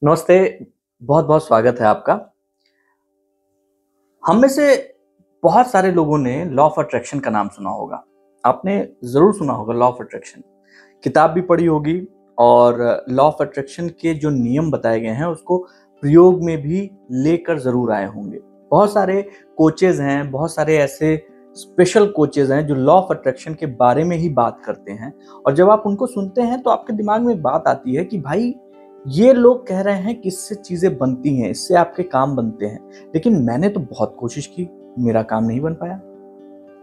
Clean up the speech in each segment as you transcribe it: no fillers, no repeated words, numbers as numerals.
नमस्ते। बहुत बहुत स्वागत है आपका। हम में से बहुत सारे लोगों ने लॉ ऑफ अट्रैक्शन का नाम सुना होगा। आपने ज़रूर सुना होगा लॉ ऑफ अट्रैक्शन, किताब भी पढ़ी होगी और लॉ ऑफ अट्रैक्शन के जो नियम बताए गए हैं उसको प्रयोग में भी लेकर ज़रूर आए होंगे। बहुत सारे कोचेज़ हैं, बहुत सारे ऐसे स्पेशल कोचेज़ हैं जो लॉ ऑफ अट्रैक्शन के बारे में ही बात करते हैं, और जब आप उनको सुनते हैं तो आपके दिमाग में बात आती है कि भाई ये लोग कह रहे हैं कि इससे चीज़ें बनती हैं, इससे आपके काम बनते हैं, लेकिन मैंने तो बहुत कोशिश की, मेरा काम नहीं बन पाया।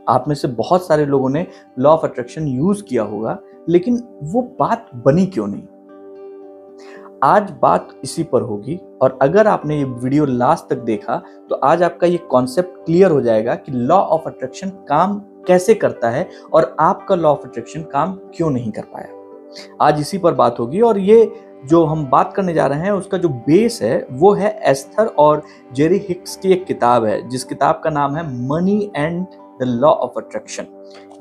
आप में से बहुत सारे लोगों ने लॉ ऑफ अट्रैक्शन यूज किया होगा, लेकिन वो बात बनी क्यों नहीं? आज बात इसी पर होगी, और अगर आपने ये वीडियो लास्ट तक देखा तो आज आपका ये कॉन्सेप्ट क्लियर हो जाएगा कि लॉ ऑफ अट्रैक्शन काम कैसे करता है और आपका लॉ ऑफ अट्रैक्शन काम क्यों नहीं कर पाया। आज इसी पर बात होगी, और ये जो हम बात करने जा रहे हैं उसका जो बेस है वो है एस्थर और जेरी हिक्स की एक किताब है, जिस किताब का नाम है money and the law of attraction.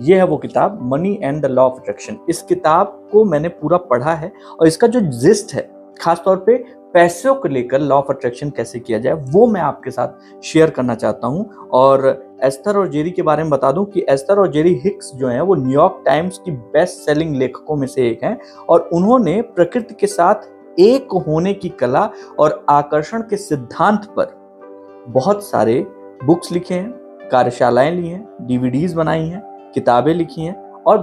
ये है वो किताब, money and the law of attraction. इस किताब को मैंने पूरा पढ़ा है, और इसका जो जिस्ट है, खासतौर पे पैसों को लेकर लॉ ऑफ अट्रैक्शन कैसे किया जाए, वो मैं आपके साथ शेयर करना चाहता हूं। और एस्थर और जेरी के बारे में बता दूं कि एस्थर और जेरी हिक्स जो हैं वो न्यूयॉर्क टाइम्स की बेस्ट सेलिंग लेखकों में से एक हैं, और उन्होंने प्रकृति के साथ एक होने की कला और आकर्षण के सिद्धांत पर बहुत सारे बुक्स लिखे हैं, कार्यशालाएं ली हैं, डीवीडीज बनाई हैं, किताबें लिखी हैं, और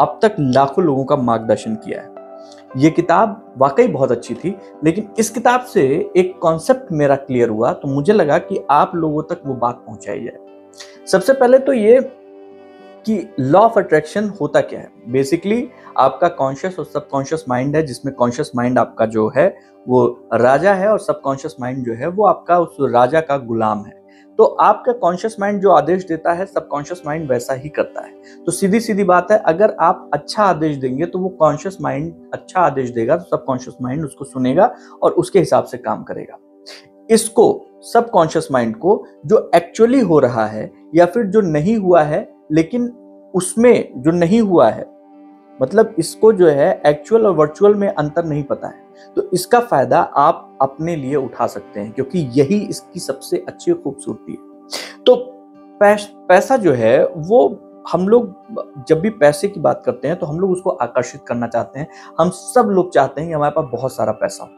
अब तक लाखों लोगों का मार्गदर्शन किया है। ये किताब वाकई बहुत अच्छी थी, लेकिन इस किताब से एक कॉन्सेप्ट मेरा क्लियर हुआ, तो मुझे लगा कि आप लोगों तक वो बात पहुंचाई जाए। सबसे पहले तो ये कि लॉ ऑफ अट्रैक्शन होता क्या है। बेसिकली आपका कॉन्शियस और सबकॉन्शियस माइंड है, जिसमें कॉन्शियस माइंड आपका जो है वो राजा है, और सबकॉन्शियस माइंड जो है वो आपका उस राजा का गुलाम है। तो आपका कॉन्शियस माइंड जो आदेश देता है, सबकॉन्शियस माइंड वैसा ही करता है। तो सीधी सीधी बात है, अगर आप अच्छा आदेश देंगे तो वो कॉन्शियस माइंड अच्छा आदेश देगा, तो सबकॉन्शियस माइंड उसको सुनेगा और उसके हिसाब से काम करेगा। इसको सबकॉन्शियस माइंड को जो एक्चुअली हो रहा है या फिर जो नहीं हुआ है, लेकिन उसमें जो नहीं हुआ है, मतलब इसको जो है एक्चुअल और वर्चुअल में अंतर नहीं पता है, तो इसका फायदा आप अपने लिए उठा सकते हैं, क्योंकि यही इसकी सबसे अच्छी खूबसूरती है। तो पैसा जो है वो हम लोग जब भी पैसे की बात करते हैं तो हम लोग उसको आकर्षित करना चाहते हैं। हम सब लोग चाहते हैं कि हमारे पास बहुत सारा पैसा हो,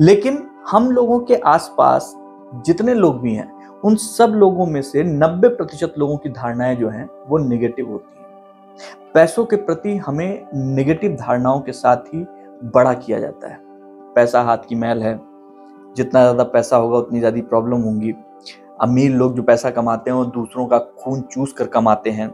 लेकिन हम लोगों के आसपास जितने लोग भी हैं उन सब लोगों में से 90% लोगों की धारणाएं जो हैं वो नेगेटिव होती हैं। पैसों के प्रति हमें नेगेटिव धारणाओं के साथ ही बड़ा किया जाता है। पैसा हाथ की मैल है, जितना ज़्यादा पैसा होगा उतनी ज़्यादा प्रॉब्लम होंगी। अमीर लोग जो पैसा कमाते हैं वो दूसरों का खून चूस कर कमाते हैं।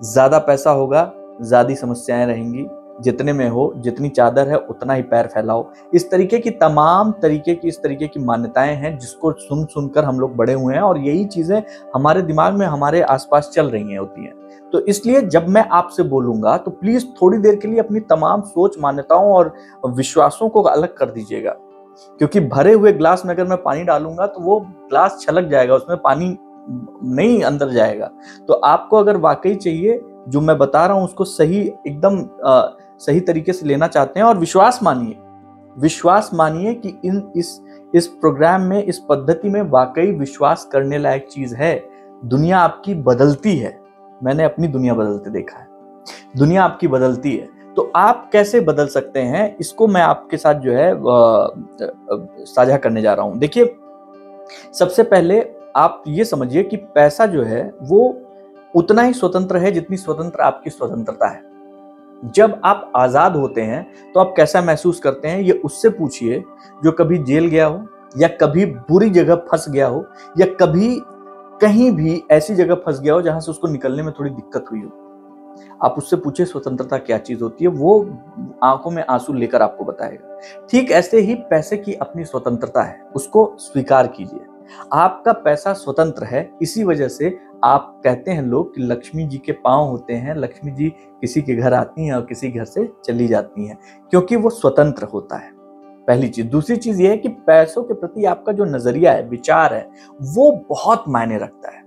ज़्यादा पैसा होगा, ज़्यादा समस्याएं रहेंगी। जितने में हो, जितनी चादर है उतना ही पैर फैलाओ। इस तरीके की तमाम इस तरीके की मान्यताएं हैं जिसको सुन सुनकर हम लोग बड़े हुए हैं, और यही चीज़ें हमारे दिमाग में हमारे आसपास चल रही हैं होती हैं। तो इसलिए जब मैं आपसे बोलूंगा तो प्लीज थोड़ी देर के लिए अपनी तमाम सोच, मान्यताओं और विश्वासों को अलग कर दीजिएगा, क्योंकि भरे हुए ग्लास में अगर मैं पानी डालूंगा तो वो ग्लास छलक जाएगा, उसमें पानी नहीं अंदर जाएगा। तो आपको अगर वाकई चाहिए जो मैं बता रहा हूं उसको सही, एकदम सही तरीके से लेना चाहते हैं, और विश्वास मानिए कि इस प्रोग्राम में, इस पद्धति में वाकई विश्वास करने लायक चीज है। दुनिया आपकी बदलती है, मैंने अपनी दुनिया बदलते देखा है। दुनिया आपकी बदलती है, तो आप कैसे बदल सकते हैं, इसको मैं आपके साथ जो है साझा करने जा रहा हूं। देखिए, सबसे पहले आप ये समझिए कि पैसा जो है वो उतना ही स्वतंत्र है जितनी स्वतंत्र आपकी स्वतंत्रता है। जब आप आजाद होते हैं तो आप कैसा महसूस करते हैं, ये उससे पूछिए जो कभी जेल गया हो, या कभी बुरी जगह फंस गया हो, या कभी कहीं भी ऐसी जगह फंस गया हो जहां से उसको निकलने में थोड़ी दिक्कत हुई हो। आप उससे पूछे स्वतंत्रता क्या चीज होती है, वो आंखों में आंसू लेकर आपको बताएगा। ठीक ऐसे ही पैसे की अपनी स्वतंत्रता है, उसको स्वीकार कीजिए। आपका पैसा स्वतंत्र है, इसी वजह से आप कहते हैं लोग कि लक्ष्मी जी के पांव होते हैं, लक्ष्मी जी किसी के घर आती हैं और किसी घर से चली जाती हैं, क्योंकि वो स्वतंत्र होता है। पहली चीज। दूसरी चीज ये है कि पैसों के प्रति आपका जो नजरिया है, विचार है, वो बहुत मायने रखता है।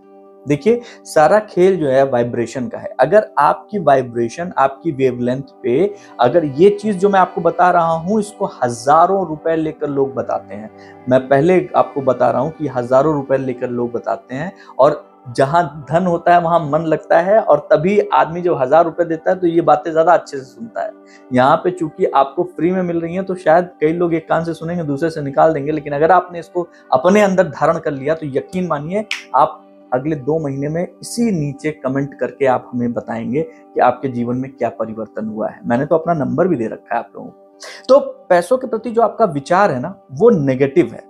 देखिए, सारा खेल जो है वाइब्रेशन का है। अगर आपकी वाइब्रेशन, आपकी वेवलेंथ पे अगर ये चीज जो मैं आपको बता रहा हूं, इसको हजारों रुपए लेकर लोग बताते हैं। मैं पहले आपको बता रहा हूं कि हजारों रुपए लेकर लोग बताते हैं, और जहां धन होता है वहां मन लगता है, और तभी आदमी जब 1000 रुपए देता है तो ये बातें ज्यादा अच्छे से सुनता है। यहाँ पे चूंकि आपको फ्री में मिल रही है तो शायद कई लोग एक कान से सुनेंगे, दूसरे से निकाल देंगे, लेकिन अगर आपने इसको अपने अंदर धारण कर लिया तो यकीन मानिए आप अगले 2 महीने में इसी नीचे कमेंट करके आप हमें बताएंगे कि आपके जीवन में क्या परिवर्तन हुआ है। मैंने तो अपना नंबर भी दे रखा है आप लोगों को। तो पैसों के प्रति जो आपका विचार है ना, वो नेगेटिव है।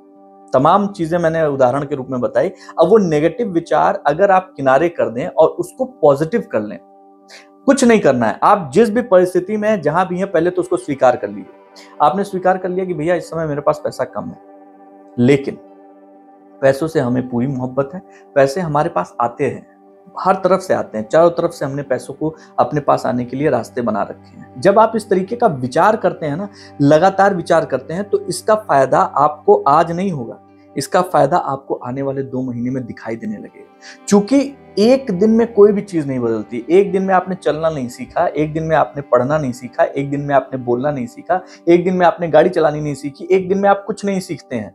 तमाम चीजें मैंने उदाहरण के रूप में बताई। अब वो नेगेटिव विचार अगर आप किनारे कर दें और उसको पॉजिटिव कर लें, कुछ नहीं करना है। आप जिस भी परिस्थिति में हैं, जहां भी हैं, पहले तो उसको स्वीकार कर लीजिए। आपने स्वीकार कर लिया कि भैया इस समय मेरे पास पैसा कम है, लेकिन पैसों से हमें पूरी मोहब्बत है। पैसे हमारे पास आते हैं, हर तरफ से आते हैं, चारों तरफ से हमने पैसों को अपने पास आने के लिए रास्ते बना रखे हैं। जब आप इस तरीके का विचार करते हैं ना, लगातार विचार करते हैं, तो इसका फायदा आपको आज नहीं होगा, इसका फायदा आपको आने वाले 2 महीने में दिखाई देने लगेगा। क्योंकि एक दिन में कोई भी चीज नहीं बदलती। एक दिन में आपने चलना नहीं सीखा, एक दिन में आपने पढ़ना नहीं सीखा, एक दिन में आपने बोलना नहीं सीखा, एक दिन में आपने गाड़ी चलानी नहीं सीखी, एक दिन में आप कुछ नहीं सीखते हैं।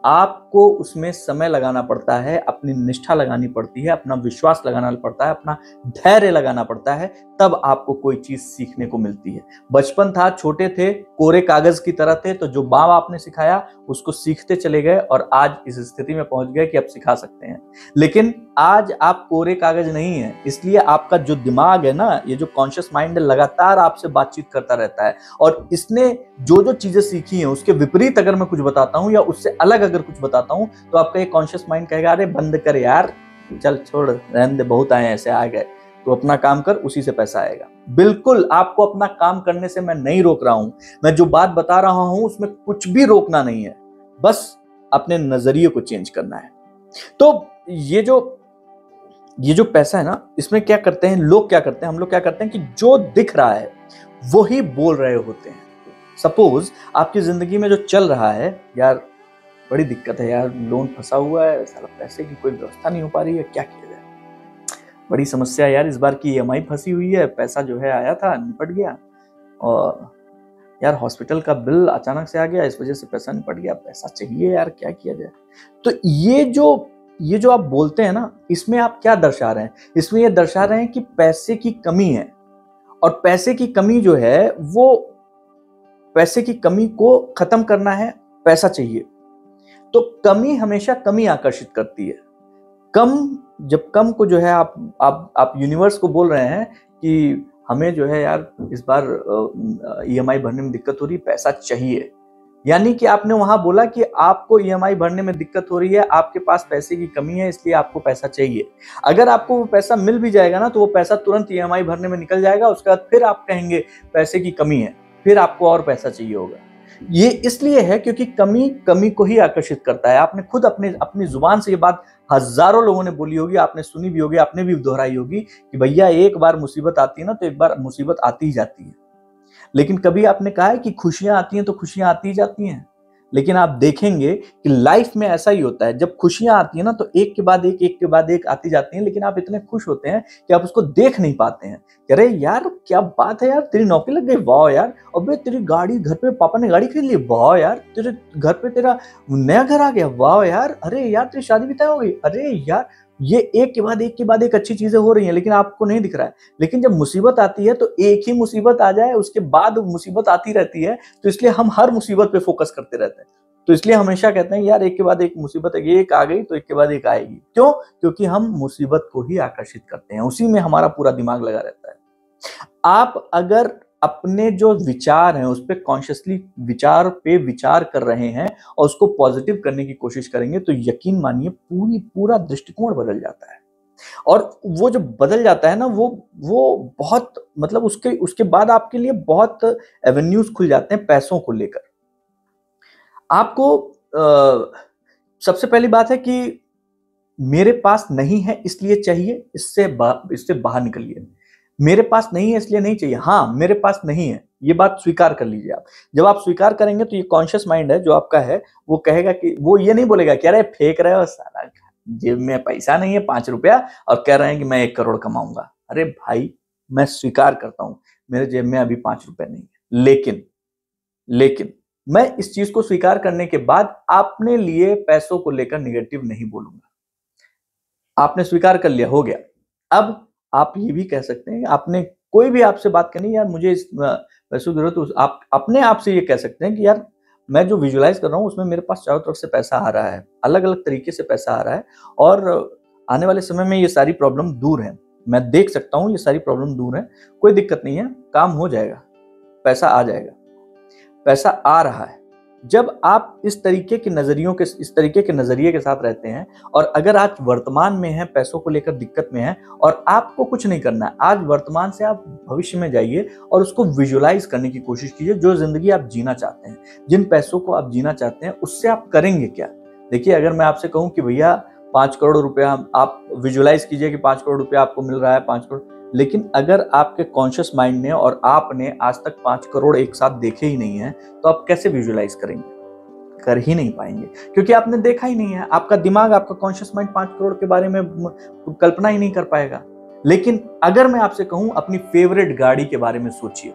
आपको उसमें समय लगाना पड़ता है, अपनी निष्ठा लगानी पड़ती है, अपना विश्वास लगाना पड़ता है, अपना धैर्य लगाना पड़ता है, तब आपको कोई चीज सीखने को मिलती है। बचपन था, छोटे थे, कोरे कागज की तरह थे, तो जो माँ बाप ने सिखाया उसको सीखते चले गए और आज इस स्थिति में पहुंच गए कि अब सिखा सकते हैं। लेकिन आज आप कोरे कागज नहीं है, इसलिए आपका जो दिमाग है ना, ये जो कॉन्शियस माइंड है, लगातार आपसे बातचीत करता रहता है, और इसने जो जो चीजें सीखी हैं उसके विपरीत अगर मैं कुछ बताता हूं या उससे अलग अगर कुछ बताता हूं, तो आपका ये कॉन्शियस माइंड कहेगा अरे बंद कर यार, चल छोड़, रहने दे, बहुत आए ऐसे आ गए, तो अपना काम कर, उसी से पैसा आएगा। बिल्कुल आपको अपना काम करने से मैं नहीं रोक रहा हूं। मैं जो बात बता रहा हूं उसमें कुछ भी रोकना नहीं है, बस अपने नजरिए को चेंज करना है। तो ये जो पैसा है ना, इसमें क्या करते हैं लोग, क्या करते हैं हम लोग, क्या करते हैं कि जो दिख रहा है वो ही बोल रहे होते हैं। सपोज आपकी जिंदगी में जो चल रहा है, यार बड़ी दिक्कत है यार, लोन फंसा हुआ है, साला पैसे की कोई व्यवस्था नहीं हो पा रही है, क्या किया जाए, बड़ी समस्या है यार, इस बार की ईएमआई फंसी हुई है, पैसा जो है आया था निपट गया, और यार हॉस्पिटल का बिल अचानक से आ गया, इस वजह से पैसा निपट गया, पैसा चाहिए यार, क्या किया जाए। तो ये जो आप बोलते हैं ना, इसमें आप क्या दर्शा रहे हैं? इसमें ये दर्शा रहे हैं कि पैसे की कमी है, और पैसे की कमी जो है वो, पैसे की कमी को खत्म करना है, पैसा चाहिए। तो कमी हमेशा कमी आकर्षित करती है। जब कम को जो है आप यूनिवर्स को बोल रहे हैं कि हमें जो है यार इस बार ईएमआई भरने में दिक्कत हो रही है, पैसा चाहिए, यानी कि आपने वहां बोला कि आपको ईएमआई भरने में दिक्कत हो रही है, आपके पास पैसे की कमी है, इसलिए आपको पैसा चाहिए। अगर आपको वो पैसा मिल भी जाएगा ना, तो वो पैसा तुरंत ईएमआई भरने में निकल जाएगा, उसके बाद फिर आप कहेंगे पैसे की कमी है, फिर आपको और पैसा चाहिए होगा। ये इसलिए है क्योंकि कमी को ही आकर्षित करता है। आपने खुद अपनी जुबान से ये बात हजारों लोगों ने बोली होगी, आपने सुनी भी होगी, आपने भी दोहराई होगी कि भैया एक बार मुसीबत आती है ना, तो एक बार मुसीबत आती ही जाती है। लेकिन कभी आपने कहा है कि खुशियां आती हैं तो खुशियां आती ही जाती हैं? लेकिन आप देखेंगे कि लाइफ में ऐसा ही होता है, जब खुशियां आती है ना, तो एक के बाद एक आती जाती हैं, लेकिन आप इतने खुश होते हैं कि आप उसको देख नहीं पाते हैं। अरे यार क्या बात है यार, तेरी नौकरी लग गई, वाह यार, अबे तेरी गाड़ी, घर पे पापा ने गाड़ी खरीद ली, वाह यार, तेरे घर पे तेरा नया घर आ गया, वाह यार, अरे यार तेरी शादी भी तय हो गई, अरे यार, ये एक के बाद एक अच्छी चीजें हो रही हैं, लेकिन आपको नहीं दिख रहा है। लेकिन जब मुसीबत आती है, तो एक ही मुसीबत आ जाए, उसके बाद मुसीबत आती रहती है, तो इसलिए हम हर मुसीबत पे फोकस करते रहते हैं। तो इसलिए हमेशा कहते हैं यार एक के बाद एक मुसीबत है, एक आ गई तो एक के बाद एक आएगी। क्यों? क्योंकि हम मुसीबत को ही आकर्षित करते हैं, उसी में हमारा पूरा दिमाग लगा रहता है। आप अगर अपने जो विचार हैं उस पर कॉन्शियसली विचार कर रहे हैं और उसको पॉजिटिव करने की कोशिश करेंगे, तो यकीन मानिए पूरा दृष्टिकोण बदल जाता है। और वो जो बदल जाता है ना, वो बहुत, मतलब उसके बाद आपके लिए बहुत एवेन्यूज खुल जाते हैं पैसों को लेकर। आपको सबसे पहली बात है कि मेरे पास नहीं है इसलिए चाहिए, इससे बाहर निकलिए। मेरे पास नहीं है इसलिए नहीं चाहिए, हाँ मेरे पास नहीं है, ये बात स्वीकार कर लीजिए आप। जब आप स्वीकार करेंगे तो ये कॉन्शियस माइंड है जो आपका है, वो कहेगा कि, वो ये नहीं बोलेगा कि अरे फेंक रहे हो साला, जेब में पैसा नहीं है 5 रुपया और कह रहे हैं कि मैं 1 करोड़ कमाऊंगा। अरे भाई, मैं स्वीकार करता हूं मेरे जेब में अभी 5 रुपए नहीं है, लेकिन मैं इस चीज को स्वीकार करने के बाद अपने लिए पैसों को लेकर निगेटिव नहीं बोलूंगा। आपने स्वीकार कर लिया, हो गया। अब आप ये भी कह सकते हैं, आपने कोई भी आपसे बात करनी, यार मुझे इस पैसों की जरूरत, तो आप अपने आप से ये कह सकते हैं कि यार मैं जो विजुलाइज कर रहा हूँ उसमें मेरे पास चारों तरफ से पैसा आ रहा है, अलग अलग तरीके से पैसा आ रहा है, और आने वाले समय में ये सारी प्रॉब्लम दूर है। मैं देख सकता हूँ ये सारी प्रॉब्लम दूर है, कोई दिक्कत नहीं है, काम हो जाएगा, पैसा आ जाएगा, पैसा आ रहा है। जब आप इस तरीके के नजरिए के साथ रहते हैं, और अगर आज वर्तमान में हैं, पैसों को लेकर दिक्कत में हैं और आपको कुछ नहीं करना है, आज वर्तमान से आप भविष्य में जाइए और उसको विजुलाइज करने की कोशिश कीजिए। जो जिंदगी आप जीना चाहते हैं, जिन पैसों को आप जीना चाहते हैं, उससे आप करेंगे क्या? देखिए, अगर मैं आपसे कहूं कि भैया 5 करोड़ रुपया, आप विजुलाइज कीजिए कि 5 करोड़ रुपया आपको मिल रहा है, 5 करोड़, लेकिन अगर आपके कॉन्शियस माइंड ने और आपने आज तक 5 करोड़ एक साथ देखे ही नहीं है, तो आप कैसे विजुलाइज करेंगे? कर ही नहीं पाएंगे, क्योंकि आपने देखा ही नहीं है। आपका दिमाग, आपका कॉन्शियस माइंड 5 करोड़ के बारे में कल्पना ही नहीं कर पाएगा। लेकिन अगर मैं आपसे कहूं अपनी फेवरेट गाड़ी के बारे में सोचिए,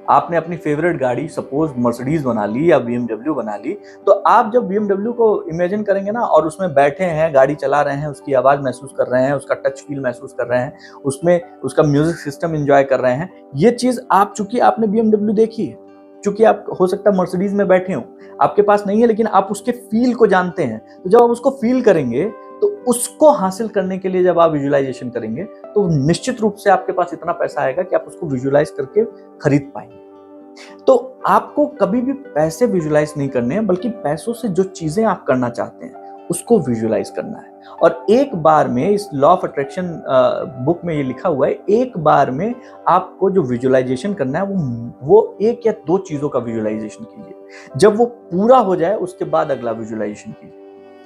आपने अपनी फेवरेट गाड़ी सपोज मर्सिडीज बना ली या BMW बना ली, तो आप जब BMW को इमेजिन करेंगे ना, और उसमें बैठे हैं, गाड़ी चला रहे हैं, उसकी आवाज महसूस कर रहे हैं, उसका टच फील महसूस कर रहे हैं, उसमें उसका म्यूजिक सिस्टम एंजॉय कर रहे हैं, ये चीज आप, चूंकि आपने BMW देखी है, चूंकि आप हो सकता है मर्सिडीज में बैठे हो, आपके पास नहीं है, लेकिन आप उसके फील को जानते हैं, तो जब आप उसको फील करेंगे, तो उसको हासिल करने के लिए जब आप विजुलाइजेशन करेंगे, तो निश्चित रूप से आपके पास इतना पैसा आएगा कि आप उसको विजुलाइज करके खरीद पाएंगे। तो आपको कभी भी पैसे विजुलाइज नहीं करने हैं, बल्कि पैसों से जो चीजें आप करना चाहते हैं उसको विजुलाइज करना है। और एक बार में, इस लॉ ऑफ अट्रैक्शन बुक में ये लिखा हुआ है, एक बार में आपको जो विजुलाइजेशन करना है वो 1 या 2 चीजों का विजुलाइजेशन कीजिए। जब वो पूरा हो जाए उसके बाद अगला विजुलाइजेशन कीजिए।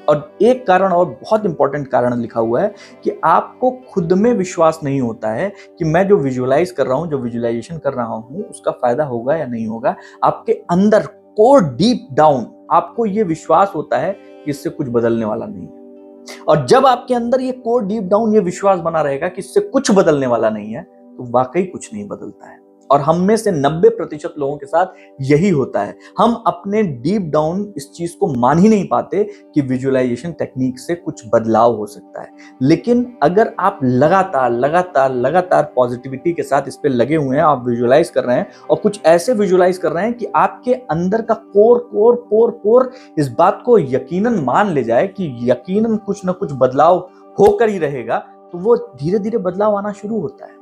और एक कारण, और बहुत इंपॉर्टेंट कारण लिखा हुआ है कि आपको खुद में विश्वास नहीं होता है कि मैं जो विजुलाइज कर रहा हूं, जो विजुलाइजेशन कर रहा हूं, उसका फायदा होगा या नहीं होगा। आपके अंदर कोर डीप डाउन आपको ये विश्वास होता है कि इससे कुछ बदलने वाला नहीं है। और जब आपके अंदर ये कोर डीप डाउन ये विश्वास बना रहेगा कि इससे कुछ बदलने वाला नहीं है, तो वाकई कुछ नहीं बदलता है। और हम में से 90% लोगों के साथ यही होता है। हम अपने डीप डाउन इस चीज को मान ही नहीं पाते कि विजुअलाइजेशन टेक्निक से कुछ बदलाव हो सकता है। लेकिन अगर आप लगातार पॉजिटिविटी के साथ इस पे लगे हुए हैं, आप विजुअलाइज कर रहे हैं और कुछ ऐसे विजुअलाइज कर रहे हैं कि आपके अंदर का कोर इस बात को यकीनन मान ले जाए कि यकीनन कुछ ना कुछ बदलाव होकर ही रहेगा, तो वो धीरे धीरे बदलाव आना शुरू होता है।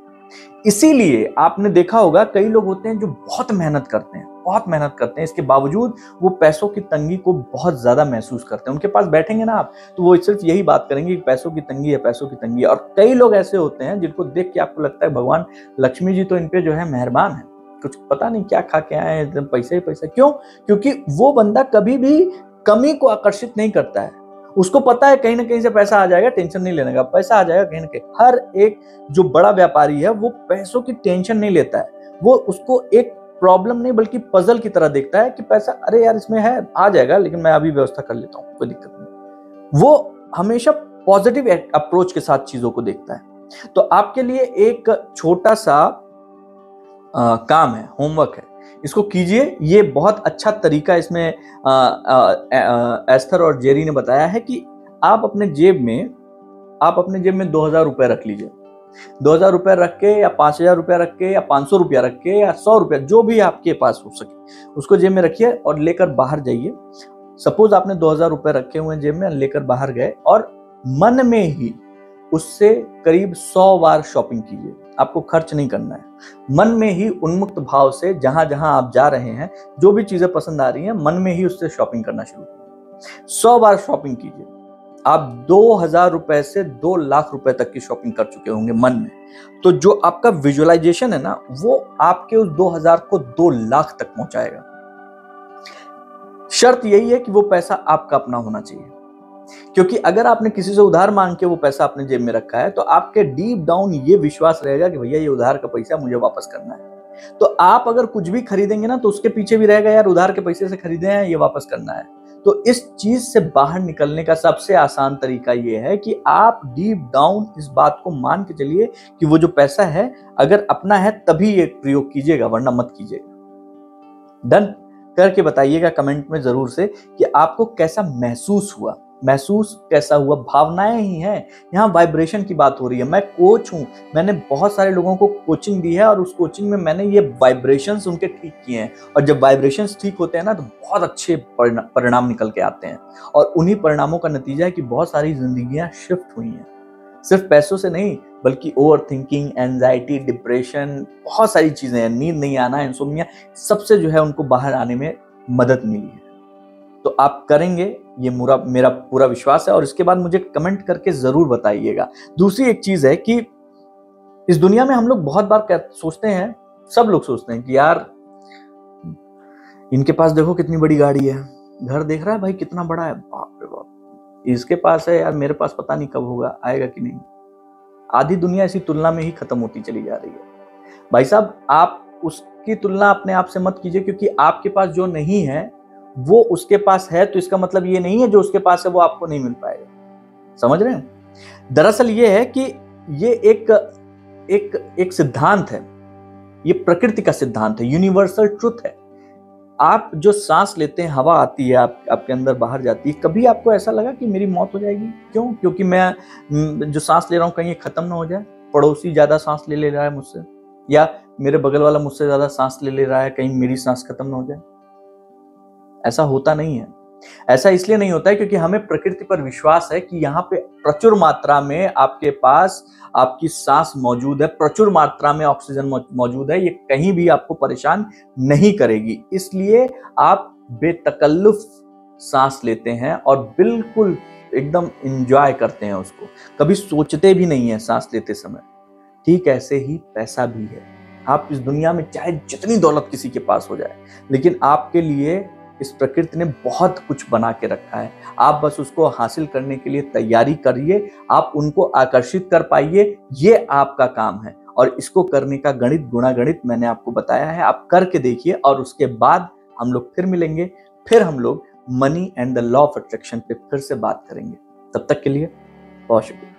इसीलिए आपने देखा होगा कई लोग होते हैं जो बहुत मेहनत करते हैं, इसके बावजूद वो पैसों की तंगी को बहुत ज्यादा महसूस करते हैं। उनके पास बैठेंगे ना आप, तो वो सिर्फ यही बात करेंगे कि पैसों की तंगी है। और कई लोग ऐसे होते हैं जिनको देख के आपको लगता है भगवान लक्ष्मी जी तो इन पे जो है मेहरबान है, कुछ पता नहीं क्या खा के आए हैं, एकदम पैसे ही पैसा। क्यों? क्योंकि वो बंदा कभी भी कमी को आकर्षित नहीं करता है। उसको पता है कहीं ना कहीं से पैसा आ जाएगा, टेंशन नहीं लेने का, पैसा आ जाएगा कहीं ना कहीं। हर एक जो बड़ा व्यापारी है वो पैसों की टेंशन नहीं लेता है, वो उसको एक प्रॉब्लम नहीं बल्कि पजल की तरह देखता है कि पैसा, अरे यार इसमें है, आ जाएगा, लेकिन मैं अभी व्यवस्था कर लेता हूँ, कोई दिक्कत नहीं। वो हमेशा पॉजिटिव अप्रोच के साथ चीजों को देखता है। तो आपके लिए एक छोटा सा काम है, होमवर्क है, इसको कीजिए। ये बहुत अच्छा तरीका इसमें एस्थर और जेरी ने बताया है कि आप अपने जेब में 2000 रुपए रख लीजिए। 2000 रुपए रख के, या 5000 रुपया रख के, या 500 रुपया रख के, या 100 रुपया, जो भी आपके पास हो सके उसको जेब में रखिए और लेकर बाहर जाइए। सपोज आपने 2000 रुपए रखे हुए जेब में, लेकर बाहर गए और मन में ही उससे करीब 100 बार शॉपिंग कीजिए। आपको खर्च नहीं करना है, मन में ही उन्मुक्त भाव से जहां जहां आप जा रहे हैं, जो भी चीजें पसंद आ रही हैं, मन में ही उससे शॉपिंग करना शुरू कीजिए। 100 बार शॉपिंग कीजिए। आप 2000 रुपए से 2 लाख रुपए तक की शॉपिंग कर चुके होंगे मन में। तो जो आपका विजुअलाइजेशन है ना, वो आपके उस 2000 को 2 लाख तक पहुंचाएगा। शर्त यही है कि वो पैसा आपका अपना होना चाहिए, क्योंकि अगर आपने किसी से उधार मांग के वो पैसा अपने जेब में रखा है, तो आपके डीप डाउन ये विश्वास रहेगा कि भैया ये उधार का पैसा मुझे वापस करना है। तो आप अगर कुछ भी खरीदेंगे ना, तो उसके पीछे भी रहेगा यार उधार के पैसे से खरीदे हैं, ये वापस करना है। तो इस चीज से बाहर निकलने का सबसे आसान तरीका यह है कि आप डीप डाउन इस बात को मान के चलिए कि वो जो पैसा है अगर अपना है तभी ये प्रयोग कीजिएगा, वरना मत कीजिएगा। डन करके बताइएगा कमेंट में जरूर से कि आपको कैसा महसूस हुआ, कैसा हुआ। भावनाएं ही हैं, यहाँ वाइब्रेशन की बात हो रही है। मैं कोच हूं, मैंने बहुत सारे लोगों को कोचिंग दी है और उस कोचिंग में मैंने ये वाइब्रेशंस उनके ठीक किए हैं। और जब वाइब्रेशंस ठीक होते हैं ना तो बहुत अच्छे परिणाम निकल के आते हैं। और उन्हीं परिणामों का नतीजा है कि बहुत सारी जिंदगियां शिफ्ट हुई हैं, सिर्फ पैसों से नहीं बल्कि ओवर थिंकिंग, एंजाइटी, डिप्रेशन, बहुत सारी चीजें हैं, नींद नहीं आना, इंसोम्निया, सबसे जो है उनको बाहर आने में मदद मिली है। तो आप करेंगे, ये मेरा पूरा विश्वास है। और इसके बाद मुझे कमेंट करके जरूर बताइएगा। दूसरी एक चीज है कि इस दुनिया में हम लोग बहुत बार सोचते हैं, सब लोग सोचते हैं कि यार इनके पास देखो कितनी बड़ी गाड़ी है, घर देख रहा है भाई कितना बड़ा है, बाप रे बाप, इसके पास है यार, मेरे पास पता नहीं कब होगा, आएगा कि नहीं। आधी दुनिया इसी तुलना में ही खत्म होती चली जा रही है। भाई साहब, आप उसकी तुलना अपने आप से मत कीजिए, क्योंकि आपके पास जो नहीं है वो उसके पास है, तो इसका मतलब ये नहीं है जो उसके पास है वो आपको नहीं मिल पाएगा। समझ रहे हैं? दरअसल ये है कि ये एक सिद्धांत है, ये प्रकृति का सिद्धांत है, यूनिवर्सल ट्रुथ है। आप जो सांस लेते हैं, हवा आती है आपके अंदर बाहर जाती है, कभी आपको ऐसा लगा कि मेरी मौत हो जाएगी? क्यों? क्योंकि मैं जो सांस ले रहा हूं कहीं ये खत्म ना हो जाए, पड़ोसी ज्यादा सांस ले रहा है मुझसे, या मेरे बगल वाला मुझसे ज्यादा सांस ले रहा है, कहीं मेरी सांस खत्म ना हो जाए। ऐसा होता नहीं है। ऐसा इसलिए नहीं होता है क्योंकि हमें प्रकृति पर विश्वास है कि यहाँ पे प्रचुर मात्रा में आपके पास आपकी सांस मौजूद है, प्रचुर मात्रा में ऑक्सीजन मौजूद है, ये कहीं भी आपको परेशान नहीं करेगी। इसलिए आप बेतकल्लुफ सांस लेते हैं और बिल्कुल एकदम एंजॉय करते हैं उसको, कभी सोचते भी नहीं है सांस लेते समय। ठीक ऐसे ही पैसा भी है। आप इस दुनिया में चाहे जितनी दौलत किसी के पास हो जाए, लेकिन आपके लिए इस प्रकृति ने बहुत कुछ बना के रखा है। आप बस उसको हासिल करने के लिए तैयारी करिए, आप उनको आकर्षित कर पाइए, ये आपका काम है। और इसको करने का गणित, गुणागणित मैंने आपको बताया है, आप करके देखिए। और उसके बाद हम लोग फिर मिलेंगे, फिर हम लोग money and the law of attraction पे फिर से बात करेंगे। तब तक के लिए बहुत शुक्रिया।